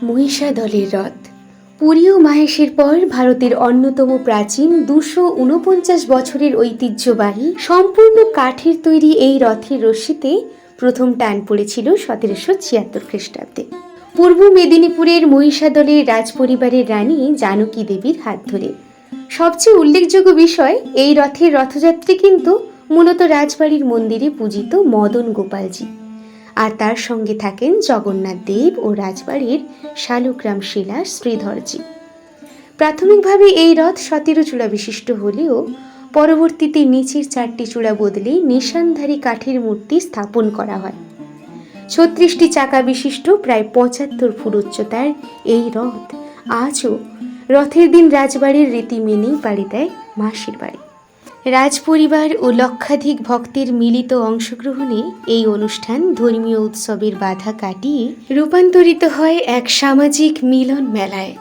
মহিষাদলের রথ। পুরী ও মাহেশের পর ভারতের অন্যতম প্রাচীন 249 বছরের ঐতিহ্যবাহী সম্পূর্ণ কাঠের তৈরি এই রথের রশ্মিতে প্রথম টান পড়েছিল 1776 খ্রিস্টাব্দে পূর্ব মেদিনীপুরের মহিষাদলের রাজপরিবারের রানী জানকী দেবীর হাত ধরে। সবচেয়ে উল্লেখযোগ্য বিষয়, এই রথের রথযাত্রী কিন্তু মূলত রাজবাড়ির মন্দিরে পূজিত মদন গোপালজি, আর তার সঙ্গে থাকেন জগন্নাথ দেব ও রাজবাড়ির শালগ্রাম শিলা শ্রীধরজি। প্রাথমিকভাবে এই রথ 17 চূড়া বিশিষ্ট হলেও পরবর্তীতে নিচের 4টি চূড়া বদলে নিশানধারী কাঠের মূর্তি স্থাপন করা হয়। 36টি চাকা বিশিষ্ট প্রায় 75 ফুট উচ্চতার এই রথ আজও রথের দিন রাজবাড়ির রীতি মেনেই পাড়ি দেয় মাসির বাড়ি। রাজপরিবার ও লক্ষাধিক ভক্তের মিলিত অংশগ্রহণে এই অনুষ্ঠান ধর্মীয় উৎসবের বাধা কাটিয়ে রূপান্তরিত হয় এক সামাজিক মিলন মেলায়।